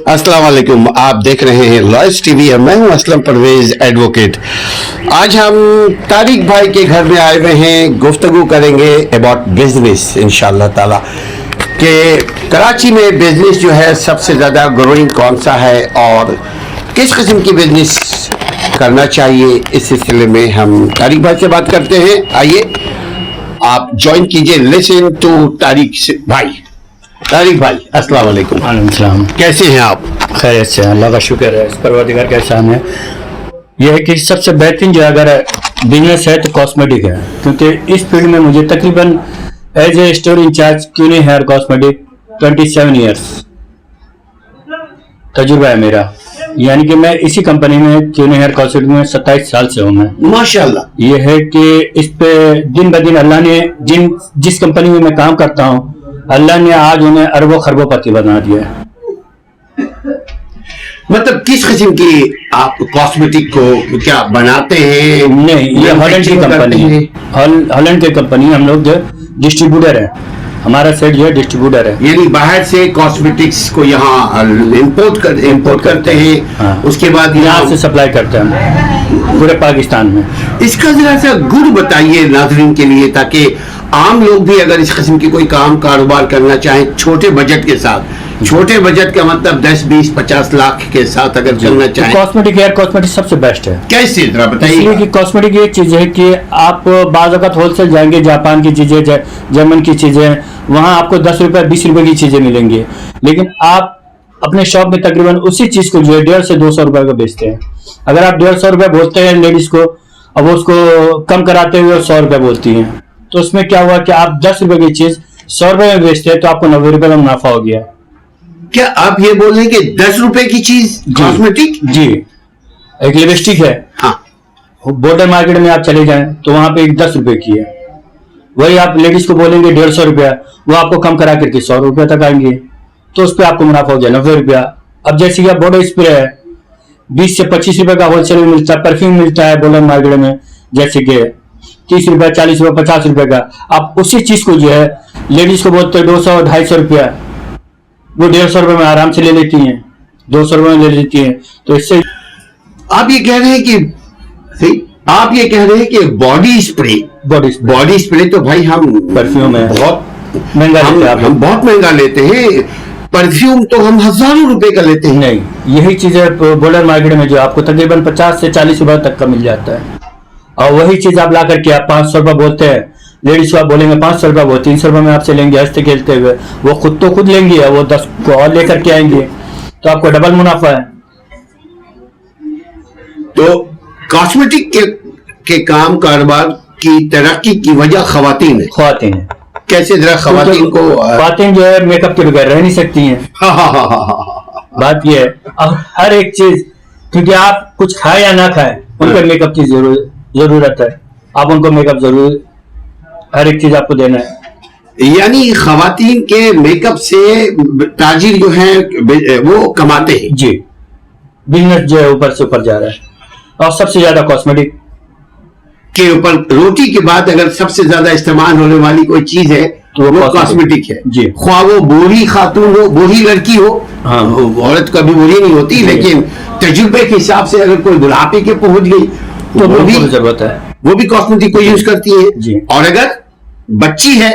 अस्सलाम वालेकुम। आप देख रहे हैं लॉयस टीवी। मैं हूं असलम परवेज एडवोकेट। आज हम तारिक भाई के घर में आए हुए हैं, गुफ्तगू करेंगे अबाउट बिजनेस इंशाल्लाह ताला कि कराची में बिजनेस जो है सबसे ज़्यादा ग्रोइंग कौन सा है और किस किस्म की बिजनेस करना चाहिए। इस सिलसिले में हम तारिक भाई से बात करते हैं। आइए आप ज्वाइन कीजिए, लिसन टू तारिक भाई। तारिक भाई अस्सलाम वालेकुम। वालेकुम। कैसे हैं आप? खैरियत से, अल्लाह का शुक्र है, इस परवरदिगार का एहसान है। यह है कि सबसे बेहतरीन जो अगर बिजनेस है तो कॉस्मेटिक है, क्योंकि इस फील्ड में मुझे तकरीबन एज ए स्टोर इंचार्ज क्यूनी हेयर कॉस्मेटिक 27 ईयर्स तजुर्बा है मेरा। यानी कि मैं इसी कंपनी में क्यूनी हेयर कॉस्मेटिक में 27 साल से हूँ मैं, माशाल्लाह। ये है कि इस पे दिन ब दिन अल्लाह ने जिस कंपनी में मैं काम करता हूँ, अल्लाह ने आज उन्हें अरबों खरबों पति बना दिया है। मतलब किस किस्म की आप कॉस्मेटिक को क्या बनाते हैं? नहीं, ये हॉलैंड की कंपनी है। हॉलैंड की कंपनी, हम लोग जो डिस्ट्रीब्यूटर है, हमारा सेट जो है डिस्ट्रीब्यूटर है। यानी बाहर से कॉस्मेटिक्स को यहाँ इंपोर्ट करते हैं। हाँ। उसके बाद यहाँ से सप्लाई करते हैं हम पूरे पाकिस्तान में। इसका जरा सा गुण बताइए नाज़रीन के लिए, ताकि आम लोग भी अगर इस किस्म की कोई काम कारोबार करना चाहें छोटे बजट के साथ, छोटे बजट का मतलब 10, 20, 50 लाख के साथ अगर करना चाहें, कॉस्मेटिक हेयर कॉस्मेटिक सबसे बेस्ट है। कैसे जरा बताइए। इसलिए कि कॉस्मेटिक ये चीज है कि आप बाज़ वक़्त होलसेल जाएंगे, जापान की चीजें, जर्मन की चीजें, वहां आपको 10 रुपए 20 रुपए की चीजें मिलेंगी, लेकिन आप अपने शॉप में तकरीबन उसी चीज को जो है 150 से 200 रुपए का बेचते हैं। अगर आप 150 रुपए बोलते हैं लेडीज को, अब वो उसको कम कराते हुए 100 रुपए बोलती हैं, तो उसमें क्या हुआ कि आप 10 रुपए की चीज 100 रुपए में बेचते हैं तो आपको 90 रुपए का मुनाफा हो गया। क्या आप ये बोल रहे हैं कि 10 रुपए की चीज कॉस्मेटिक? जी, एक लिपस्टिक है, हाँ, बॉर्डर मार्केट में आप चले जाएं तो वहां पे एक 10 रुपए की है, वही आप लेडीज को बोलेंगे 150 रुपया, वो आपको कम करा करके 100 रुपया तक आएंगे, तो उस पर आपको मुनाफा हो गया 90 रुपया। अब जैसे कि बॉर्डर स्प्रे है, 20 से 25 रुपए का होलसेल में मिलता है, परफ्यूम मिलता है बॉर्डर मार्केट में जैसे कि 30 रुपया, 40 रुपया, 50 रुपए का। आप उसी चीज को जो है लेडीज को बोलते हैं 200, 250 रुपया, वो 150 रुपए में आराम से ले लेती हैं, 200 रुपए में ले लेती हैं। तो इससे आप ये कह रहे हैं कि आप ये कह रहे हैं कि बॉडी स्प्रे तो भाई हम परफ्यूम है, बहुत महंगा लेते हैं हम बहुत महंगा लेते हैं। परफ्यूम तो हम हजारों रुपए का लेते हैं। नहीं, यही चीजें बॉर्डर मार्केट में जो आपको तकरीबन 50 से 40 रुपए तक का मिल जाता है, और वही चीज आप ला करके आप 500 रुपए बोलते हैं, लेडीज को आप बोलेंगे 500 रुपए, वो 300 रुपए में आपसे लेंगे हंसते खेलते हुए। वो खुद लेंगी, वो 10 को और लेकर के आएंगे, तो आपको डबल मुनाफा है। तो कॉस्मेटिक के काम कारोबार की तरक्की की वजह खवातीन है। कैसे जरा खवातीन जो है मेकअप के बगैर रह नहीं सकती हैं। बात यह है, अब हर एक चीज, क्योंकि आप कुछ खाए या ना खाए उनको मेकअप की जरूरत है, आप उनको मेकअप जरूर, हर एक चीज आपको देना है। यानी खवातीन के मेकअप से ताजिर जो है वो कमाते हैं। जी, बिजनेस जो है ऊपर से ऊपर जा रहा है, और सबसे ज्यादा कॉस्मेटिक के ऊपर। रोटी के बाद अगर सबसे ज्यादा इस्तेमाल होने वाली कोई चीज है तो वो कॉस्मेटिक है जी। ख्वाह वो बूढ़ी खातून हो, बूढ़ी लड़की हो, हाँ, औरत कभी बूढ़ी नहीं होती, लेकिन तजुर्बे के हिसाब से अगर कोई बुढ़ापे के पहुंच गई तो वो भी जरूरत है, वो भी कॉस्मेटिक को यूज करती है जी। और अगर बच्ची है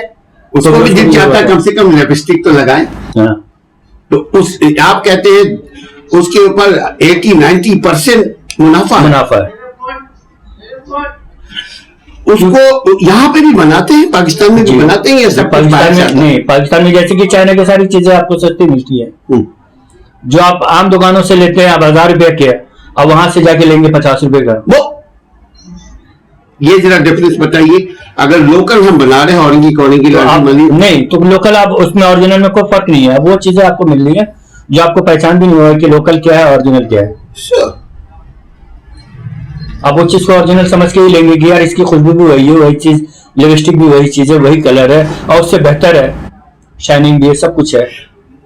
उसको भी दिल चाहता है कम से कम लिपस्टिक तो लगाएं। तो उस आप कहते हैं उसके ऊपर 80-90% मुनाफा है। उसको यहाँ पे भी बनाते हैं, पाकिस्तान में भी बनाते हैं, सब पाकिस्तान में नहीं। पाकिस्तान में जैसे कि चाइना की सारी चीजें आपको सस्ती मिलती है, जो आप आम दुकानों से लेते हैं आप 1000 रुपए के, और वहां से जाके लेंगे 50 रुपए का। वो ये जरा डिफरेंस बताइए। अगर लोकल हम बना रहे हैं ऑर्गेनिक नहीं, तो लोकल आप उसमें ओरिजिनल में कोई फर्क नहीं है, वो चीजें आपको मिल रही है जो आपको पहचान भी नहीं हुआ कि लोकल क्या है ओरिजिनल क्या है। आप वो चीज को ओरिजिनल समझ के ही लेंगे कि यार इसकी खुशबू भी वही है, वही चीज, लिपस्टिक भी वही चीज है, वही कलर है, और उससे बेहतर है, शाइनिंग भी है, सब कुछ है।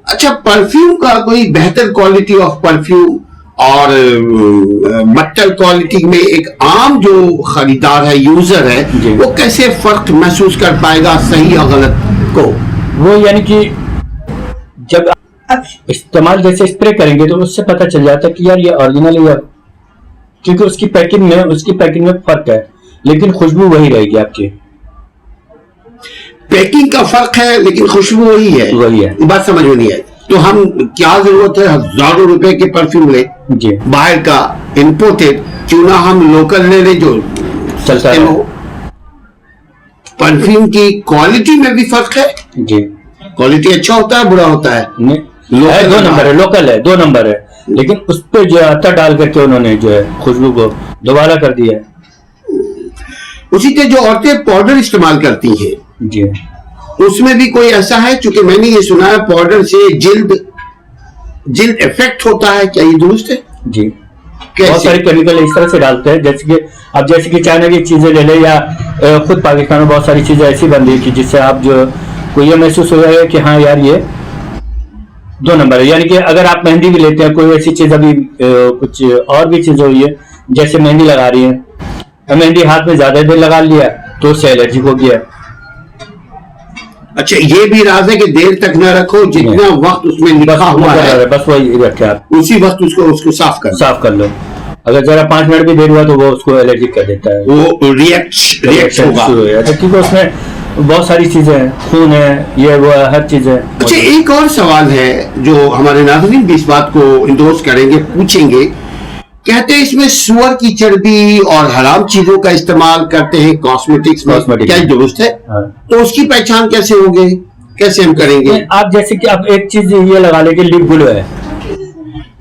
अच्छा, परफ्यूम का कोई बेहतर क्वालिटी ऑफ परफ्यूम और बट्टर क्वालिटी में एक आम जो खरीदार है, यूजर है, वो कैसे फर्क महसूस कर पाएगा सही या गलत को? वो यानी कि जब अब इस्तेमाल जैसे स्प्रे करेंगे तो उससे पता चल जाता है कि यार ये ओरिजिनल है, क्योंकि उसकी पैकिंग में फर्क है, लेकिन खुशबू वही रहेगी आपकी। पैकिंग का फर्क है लेकिन खुशबू वही है। बात समझ में नहीं आई। तो हम क्या जरूरत है हजारों रुपए के परफ्यूम ले जी, बाहर का इंपोर्टेड, क्यों ना हम लोकल ले ले जो चलता है। परफ्यूम की क्वालिटी में भी फर्क है जी, क्वालिटी अच्छा होता है बुरा होता है? लोकल 2 नंबर है, लोकल है 2 नंबर है, लेकिन उस पर जो अतर डाल करके उन्होंने जो है खुशबू को दोबारा कर दिया है। उसी के जो औरतें पाउडर इस्तेमाल करती हैं जी, उसमें भी कोई ऐसा है? क्योंकि मैंने ये सुना है पाउडर से जिल्द इफेक्ट होता है, क्या ये दुरुस्त है? जी, बहुत सारे केमिकल इस तरह से डालते हैं, जैसे कि चाइना की चीजें ले ले या खुद पाकिस्तान में बहुत सारी चीजें ऐसी बन रही कि जिससे आप जो को ये महसूस हो जाएगा कि हाँ यार ये 2 नंबर है। यानी कि अगर आप मेहंदी भी लेते हैं, कोई ऐसी चीज अभी कुछ और भी चीज हुई है, जैसे मेहंदी लगा रही है, मेहंदी हाथ में ज्यादा देर लगा लिया तो उससे एलर्जी हो गया। अच्छा, ये भी राज है कि देर तक न रखो, जितना वक्त उसमें लिखा हुआ है बस वही रखे आप, उसी वक्त उसको साफ कर लो। अगर जरा 5 मिनट भी देर हुआ तो वो उसको एलर्जी कर देता है, वो रिएक्ट होगा, क्योंकि उसमें बहुत सारी चीजें हैं, खून है, ये वो हर चीज है। अच्छा, एक और सवाल है जो हमारे नाज़रीन भी इस बात को इंडोर्स करेंगे, पूछेंगे। कहते हैं इसमें सुअर की चर्बी और हराम चीजों का इस्तेमाल करते हैं कॉस्मेटिक्स में, क्या दुरुस्त है? हाँ। तो उसकी पहचान कैसे होगी, कैसे हम करेंगे? आप जैसे कि आप एक चीज ये लगा लेंगे, लिप ग्लो है।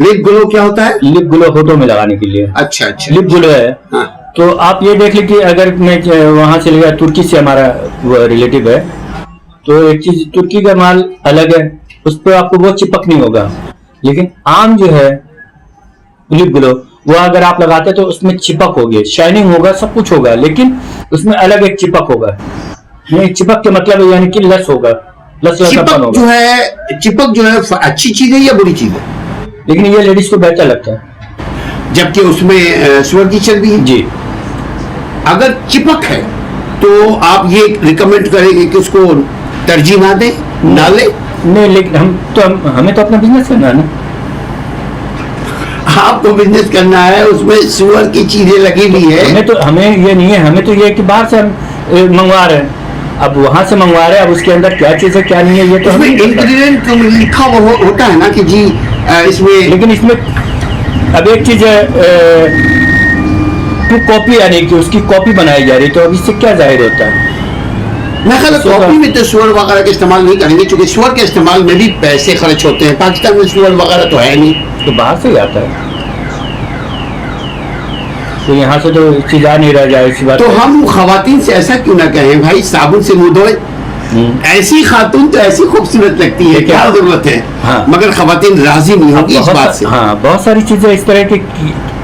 लिप ग्लो क्या होता है? लिप ग्लो होठों में लगाने के लिए। अच्छा, लिप ग्लो है। हाँ। तो आप ये देख लीजिए, अगर मैं वहां से लिया, तुर्की से हमारा रिलेटिव है, तो एक चीज तुर्की का माल अलग है, उस पर आपको वो चिपक नहीं होगा, लेकिन आम जो है लिप ग्लो वो अगर आप लगाते तो उसमें चिपक होगी, शाइनिंग होगा, सब कुछ होगा, लेकिन उसमें अलग एक चिपक होगा। नहीं, चिपक के मतलब यानी कि लस होगा, लसपन होगा। चिपक जो है अच्छी चीज है या बुरी चीज है? लेकिन ये लेडीज को बेहतर लगता है, जबकि उसमें सुअर की चर्बी है। जी, अगर चिपक है तो आप ये रिकमेंड करेंगे कि उसको तरजीह ना दे, ना ले? नहीं, लेकिन हमें तो अपना बिजनेस करना है ना। आपको बिजनेस करना है, उसमें सुअर की चीजें लगी हुई है। हमें ये नहीं है, हमें तो ये कि बाहर से हम मंगवा रहे हैं, अब वहां से मंगवा रहे हैं, अब उसके अंदर क्या चीज है क्या नहीं है ये तो उसमें इंग्रेडिएंट लिखा होता है ना कि जी इसमें, लेकिन इसमें अब एक चीज है, कॉपी यानी कि उसकी कॉपी बनाई जा रही, तो अब इससे क्या जाहिर होता है? मैं ख्याल कॉपी में तो सुअर वगैरह का इस्तेमाल नहीं करेंगे, क्योंकि सुअर के इस्तेमाल में भी पैसे खर्च होते हैं। पाकिस्तान में सुअर वगैरह तो है नहीं, तो बाहर से ही आता है, तो यहाँ से तो चीज आ नहीं रह जाए इसी बात। तो हम खवातीन से ऐसा क्यों ना कहें, भाई साबुन से मुंह धोए, ऐसी खातून तो ऐसी खूबसूरत लगती है, क्या जरूरत है? हाँ। मगर खवातीन राजी नहीं होगी इस बात से। हाँ, बहुत सारी चीजें इस तरह की।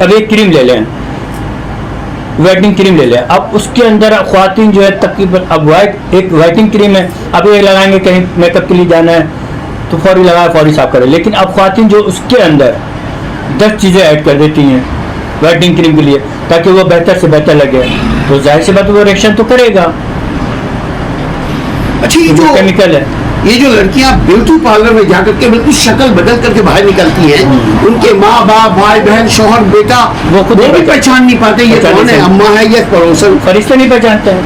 अब एक क्रीम ले लें, व्हाइटनिंग क्रीम ले लें, अब उसके अंदर ख्वातीन जो है तकरीबन, अब एक व्हाइटनिंग क्रीम है, अब ये लगाएंगे कहीं मेकअप के लिए जाना है तो फौरी लगाए, फौरी साफ करें, लेकिन अब ख्वातीन जो उसके अंदर 10 चीजें ऐड कर देती हैं व्हाइटनिंग क्रीम के लिए, ताकि वो बेहतर से बेहतर लगे, तो जाहिर सी बात वो रिएक्शन तो करेगा। अच्छा, ये जो केमिकल है, ये जो लड़कियां ब्यूटी पार्लर में जाकर के बिल्कुल शक्ल बदल करके बाहर निकलती हैं, उनके माँ बाप, भाई बहन, शौहर, बेटा वो खुद भी पहचान नहीं पाते ये कौन है, अम्मा है या पड़ोसन। फरिश्ते नहीं पहचानते हैं।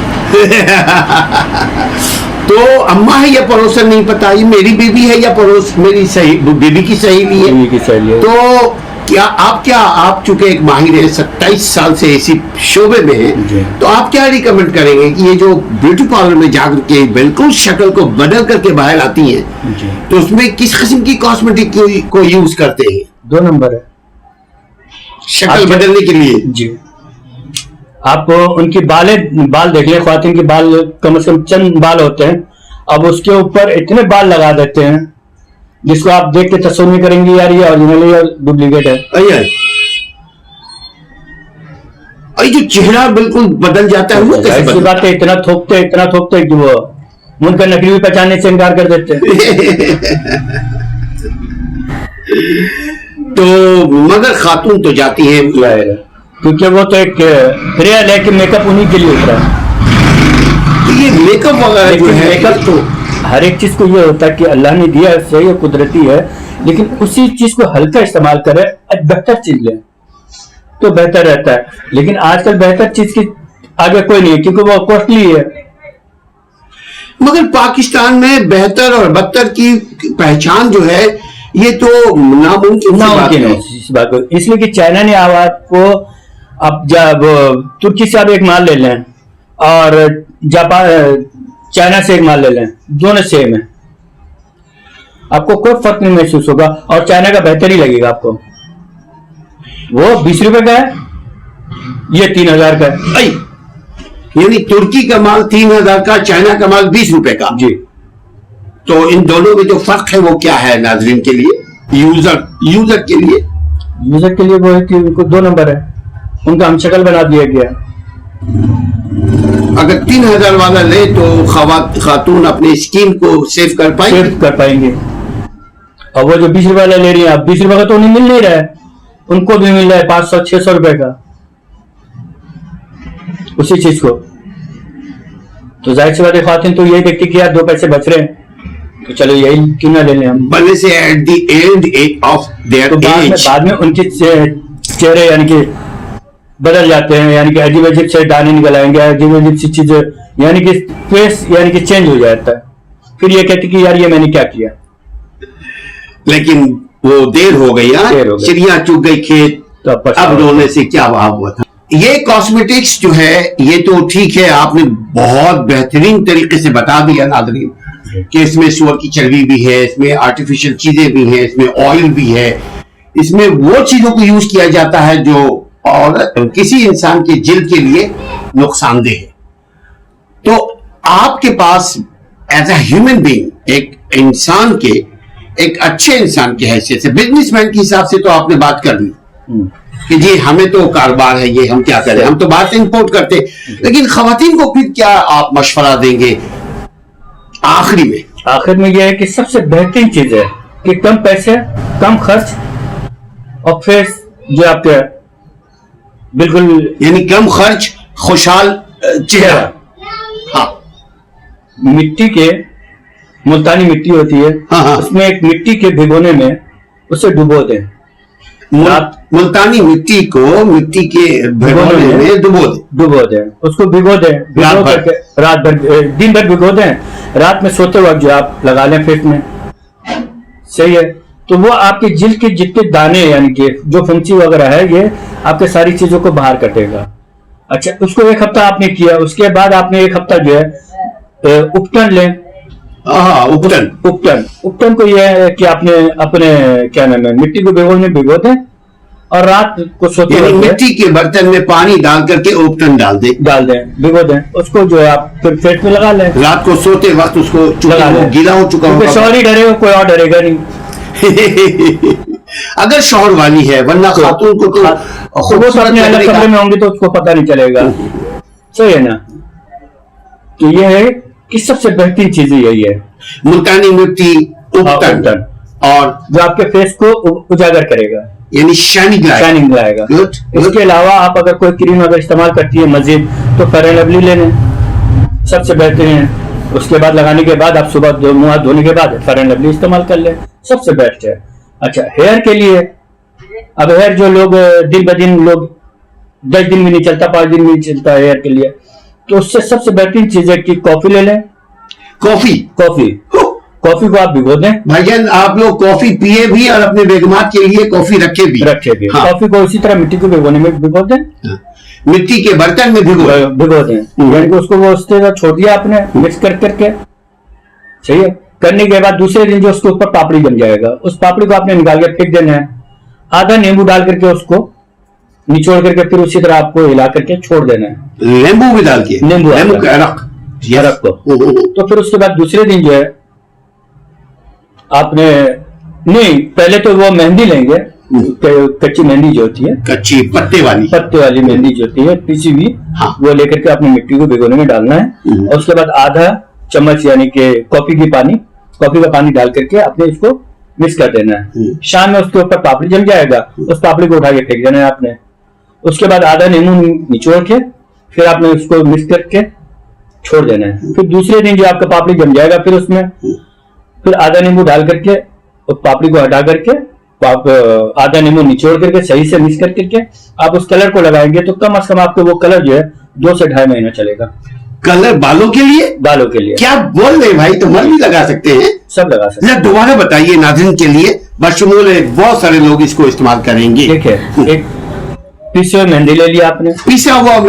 तो अम्मा है या पड़ोसन नहीं पता, ये मेरी बीबी है या पड़ोस, मेरी सही बीबी की सहेली है। तो आप चूंकि एक माहिर है, 27 साल से इसी शोबे में है, तो आप क्या रिकमेंड करेंगे कि ये जो ब्यूटी पार्लर में जाकर के बिल्कुल शक्ल को बदल करके बाहर आती हैं, तो उसमें किस किस्म की कॉस्मेटिक को यूज करते हैं? 2 नंबर है शक्ल बदलने के लिए। जी, आप उनकी बाल देख ले, ख्वातीन के बाल कम से कम चंद बाल होते हैं, अब उसके ऊपर इतने बाल लगा देते हैं जिसको आप देख के तस्वीर नहीं करेंगे यार ये ओरिजिनल है या डुप्लीकेट है। जो चेहरा बिल्कुल बदल जाता है वो कैसी बात है, इतना थोपते कि वो उनका नकली भी पहचानने से इनकार कर देते हैं। तो मगर खातून तो जाती है, क्योंकि वो तो एक रियल है कि मेकअप उन्हीं के लिए होता है। तो ये मेकअप वगैरह जो है, मेकअप तो हर एक चीज को ये होता है कि अल्लाह ने दिया है, सही है, कुदरती है, लेकिन उसी चीज को हल्का इस्तेमाल करें, बेहतर चीज लें तो बेहतर रहता है। लेकिन आजकल बेहतर चीज की आगे कोई नहीं है, क्योंकि वो कॉस्टली है। मगर पाकिस्तान में बेहतर और बदतर की पहचान जो है ये तो नामुमकिन है इस बात को, इसलिए कि चाइना ने आपको, अब जब तुर्की से आप एक माल ले लें और जापान चाइना से एक माल ले लें, दोनों सेम है, आपको कोई फर्क नहीं महसूस होगा और चाइना का बेहतर ही लगेगा आपको। वो 20 रुपए का है, ये 3000 का है। यानी तुर्की का माल 3000 का, चाइना का माल 20 रुपए का। जी। तो इन दोनों में जो फर्क है वो क्या है नाजरीन के लिए, यूजर के लिए? यूजर के लिए वो है कि उनको 2 नंबर है, उनका हम शक्ल बना दिया गया। अगर 3000 वाला ले तो खातून अपने स्कीम को सेव कर पाएंगे। और वो जो 20 रुपए वाला ले रही है, अब 20 रुपए का तो उन्हें मिल नहीं रहा है, उनको भी मिल रहा है 500-600 रुपए का उसी चीज को। तो जाहिर सी बात है, खातून तो यही देखती कि यार 2 पैसे बच रहे हैं तो चलो यही क्यों ना ले लें हम। बनने से at the end of their age बाद में उनके चेहरे यानी कि बदल जाते हैं, यानी कि अजीब अजीब से दाने निकल आएंगे, अजीब अजीब सी चीजें, यानी कि फेस यानी कि चेंज हो जाता है। फिर ये कहती कि यार ये मैंने क्या किया। लेकिन वो देर हो गई, चिड़िया चुग गई खेत, तो अब रोने से क्या भाव हुआ था। ये कॉस्मेटिक्स जो है ये तो ठीक है, आपने बहुत बेहतरीन तरीके से बता दिया नाज़रीन कि इसमें सुअर की चर्बी भी है, इसमें आर्टिफिशियल चीजें भी हैं, इसमें ऑयल भी है, इसमें वो चीजों को यूज किया जाता है जो और किसी इंसान के जिल्द के लिए नुकसानदेह है। तो आपके पास एज अ ह्यूमन बीइंग, एक इंसान के, एक अच्छे इंसान की हैसियत से, बिजनेसमैन के हिसाब से तो आपने बात कर ली कि जी हमें तो कारोबार है, ये हम क्या करें, हम तो बात इंपोर्ट करते, लेकिन खवातीन को फिर क्या आप मशवरा देंगे आखिर में? यह है कि सबसे बेहतरीन चीज है कि कम पैसे, कम खर्च और फेस जो आपके बिल्कुल, यानी कम खर्च, खुशहाल चेहरा। हाँ, मिट्टी के, मुल्तानी मिट्टी होती है, उसमें एक मिट्टी के भिगोने में उसे डुबो दें। मुल्तानी मिट्टी को मिट्टी के भिगोने में डुबो दें, उसको भिगो दें, रात भर, दिन भर भिगो दें, रात में सोते वक्त जो आप लगा लें फेस में, सही है। तो वो आपके जिल्द के जितने दाने यानी कि जो फुंसी वगैरह है, ये आपके सारी चीजों को बाहर कटेगा। अच्छा, उसको 1 हफ्ता आपने किया, उसके बाद आपने 1 हफ्ता जो है उपटन लें। उपटन को यह है कि आपने अपने क्या नाम है, मिट्टी को भिगो दें और रात को सोते वक्त मिट्टी के बर्तन में पानी डाल करके उपटन डाल दें, भिगो दें, उसको जो है आप फिर फेस में लगा लें। रात को सोते वक्त उसको लगा लें, गीला हो चुका होगा, शौहर ही डरेगा, कोई और डरेगा नहीं। अगर शौहर वाली है, वरना खातून को तो वो तो अपने अलग कमरे में होंगे तो उसको पता नहीं चलेगा, सही है ना। तो ये है कि सबसे बेहतरीन चीज यही है, मुल्तानी मिट्टी, उपटन, और जो आपके फेस को उजागर करेगा, यानी शाइनिंग लाएगा। इसके अलावा आप अगर कोई क्रीम अगर इस्तेमाल करती है मजीद, तो फेयर एंड लवली ले लें, सबसे बेहतरीन है। उसके बाद लगाने के बाद आप सुबह मुंह हाथ धोने के बाद फेयर एंड लवली इस्तेमाल कर लें, सबसे बेस्ट है। अच्छा, हेयर के लिए, अब हेयर जो लोग दिन ब दिन लोग 10 दिन भी नहीं चलता, 5 दिन भी नहीं चलता हेयर के लिए, तो उससे सबसे बेहतरीन चीज है कि कॉफी ले लें। कॉफी को आप भिगो दें। भाईजान, आप लोग कॉफी पिए भी और अपने बेगमात के लिए कॉफी रखे भी। हाँ। कॉफी को उसी तरह मिट्टी को भिगोने में भिगो दें। हाँ। मिट्टी के बर्तन में भिगो दें, यानी कि उसको वो उस तरह छोड़ दिया आपने मिक्स करके, सही है। करने के बाद दूसरे दिन जो उसके ऊपर पापड़ी बन जाएगा, उस पापड़ी को आपने निकाल के फेंक देना है। आधा नींबू डाल करके उसको निचोड़ करके फिर उसी तरह आपको हिला करके छोड़ देना है। नींबू भी डाल के, नींबू का रख को। तो फिर उसके बाद दूसरे दिन जो है आपने, नहीं पहले तो वो मेहंदी लेंगे, कच्ची मेहंदी जो होती है, कच्ची पत्ते वाली मेहंदी जो होती है पीसी हुई, हाँ। वो लेकर के आपने मिट्टी को भिगोने में डालना है। और उसके बाद आधा चम्मच यानी कि कॉफी का पानी डाल करके आपने इसको मिक्स कर देना है। शाम में उसके ऊपर पापड़ी जम जाएगा, उस पापड़ी को उठा के फेंक देना है आपने। उसके बाद आधा नींबू निचोड़ के फिर आपने उसको मिक्स करके छोड़ देना है। फिर दूसरे दिन जो आपका पापड़ी जम जाएगा, फिर उसमें फिर आधा नींबू डाल करके उस पापड़ी को हटा करके आप आधा नींबू निचोड़ करके सही से मिक्स करके आप उस कलर को लगाएंगे तो कम से कम आपको वो कलर जो है 2 से 2.5 महीना चलेगा। कलर बालों के लिए? बालों के लिए। क्या बोल रहे भाई, तो मर भी लगा सकते हैं? सब लगा सकते हैं। दोबारा बताइए नाज़रीन के लिए, बशमूल बहुत सारे लोग इसको इस्तेमाल करेंगे। ठीक है, एक पीसे हुए मेहंदी ले लिया आपने। पिसा हुआ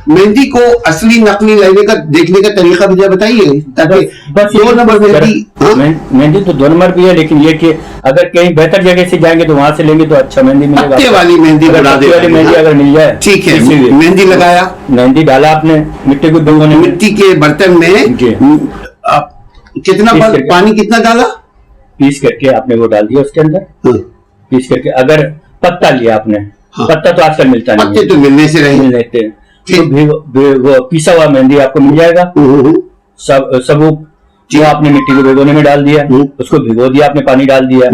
मेहंदी को असली नकली लेने का देखने का तरीका मुझे बताइए, ताकि बस 2 नंबर मेहंदी तो 2 नंबर भी है, लेकिन ये कि अगर कहीं बेहतर जगह से जाएंगे तो वहां से लेंगे तो अच्छा मेहंदी मिलेगा। पत्ते वाली मेहंदी बना दे, वाली मेहंदी अगर मिल जाए ठीक है। मेहंदी लगाया, मेहंदी डाला आपने मिट्टी को भिगोने में, मिट्टी के बर्तन में कितना पानी कितना डाला? पीस करके आपने वो डाल दिया उसके अंदर। पीस करके अगर पत्ता लिया आपने, पत्ता तो आजकल मिलता नहीं, पत्ते तो मिलने से रहे लेते हैं, तो वो पीसा हुआ मेहंदी आपको मिल जाएगा। सबूत जो आपने मिट्टी को भिगोने में डाल दिया, उसको भिगो दिया आपने, पानी डाल दिया,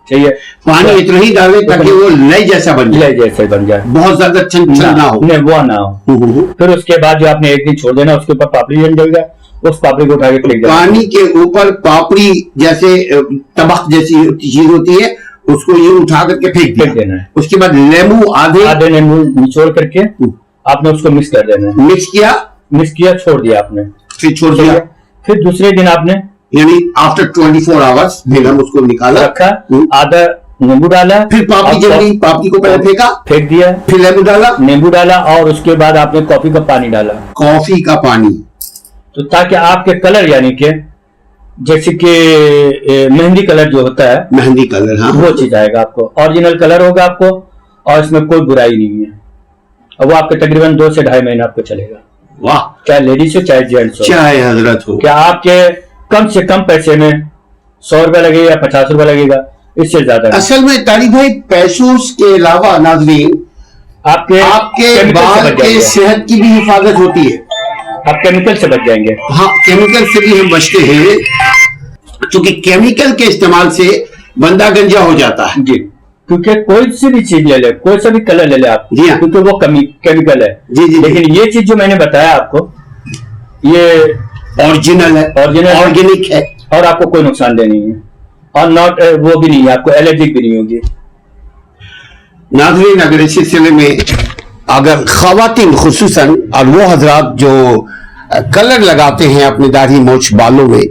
चाहिए पानी इतना ही डाले ताकि वो लय जैसा बन जाए, बन जाए, बहुत ज्यादा चंचल ना हो, नहीं वो ना हो। फिर उसके बाद जो आपने एक दिन छोड़ देना, उसके ऊपर पापड़ी जम जाएगा, उस पापड़ी को उठा के फेंक देना। पानी के ऊपर पापड़ी जैसे तबक जैसी चीज होती है, उसको ये उठा करके फेंक देना है। उसके बाद नींबू आधे नींबू निचोड़ करके आपने उसको मिक्स कर देना है। मिक्स किया, छोड़ दिया आपने, फिर छोड़ दिया। फिर दूसरे दिन आपने, यानी आफ्टर 24 आवर्स फिर हम उसको निकाला, रखा, आधा नींबू डाला, फिर पापड़ी जमी, पापड़ी को पहले फेंक दिया, फिर नींबू डाला और उसके बाद आपने कॉफी का पानी डाला। कॉफी का पानी, तो ताकि आपके कलर, यानी कि जैसे कि मेहंदी कलर जो होता है, मेहंदी कलर, हाँ, वो चीज आएगा आपको, ओरिजिनल कलर होगा आपको, और इसमें कोई बुराई नहीं है, और वो आपके तकरीबन 2 से 2.5 महीना आपको चलेगा। वाह, चाहे लेडीज हो चाहे जेंट्स हो, चाहे हजरत हो। क्या आपके कम से कम पैसे में 100 रुपया लगेगा या 50 रुपया लगेगा, इससे ज्यादा। असल में तारिक भाई पैसों के अलावा नाज़रीन आपके बाल के सेहत की भी हिफाजत होती है, आप केमिकल से बच जाएंगे। हाँ, केमिकल से भी हम बचते हैं, क्योंकि केमिकल के इस्तेमाल से बंदा गंजा हो जाता है जी। क्योंकि कोई सी भी चीज ले ले, कोई सा भी कलर ले ले आप, जी हाँ, क्योंकि वो केमिकल है जी। लेकिन ये चीज जो मैंने बताया आपको, ये ओरिजिनल है, ऑर्गेनिक है, और आपको कोई नुकसानदेह नहीं है, और नॉट वो भी नहीं है, आपको एलर्जी भी नहीं होगी। नाज़रीन, अगर इस सिलसिले में अगर खवातीन खुसूसन और वो हजरात जो कलर लगाते हैं अपने दाढ़ी मूंछ बालों में,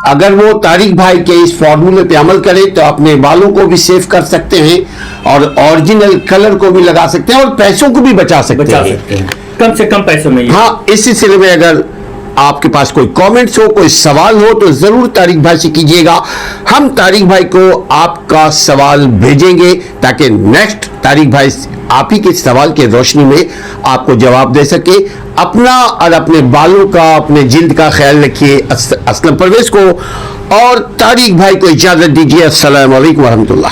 अगर वो तारिक भाई के इस फॉर्मूले पे अमल करें तो अपने बालों को भी सेव कर सकते हैं और ओरिजिनल कलर को भी लगा सकते हैं और पैसों को भी बचा सकते हैं कम से कम पैसों में। हाँ, इस सिलसिले में अगर आपके पास कोई कमेंट्स हो, कोई सवाल हो तो जरूर तारिक भाई से कीजिएगा। हम तारिक भाई को आपका सवाल भेजेंगे ताकि नेक्स्ट तारिक भाई आप ही के सवाल के रोशनी में आपको जवाब दे सके। अपना और अपने बालों का, अपने जिल्द का ख्याल रखिए। असलम परवेज को और तारिक भाई को इजाजत दीजिए। अस्सलाम वालेकुम रहमतुल्लाह।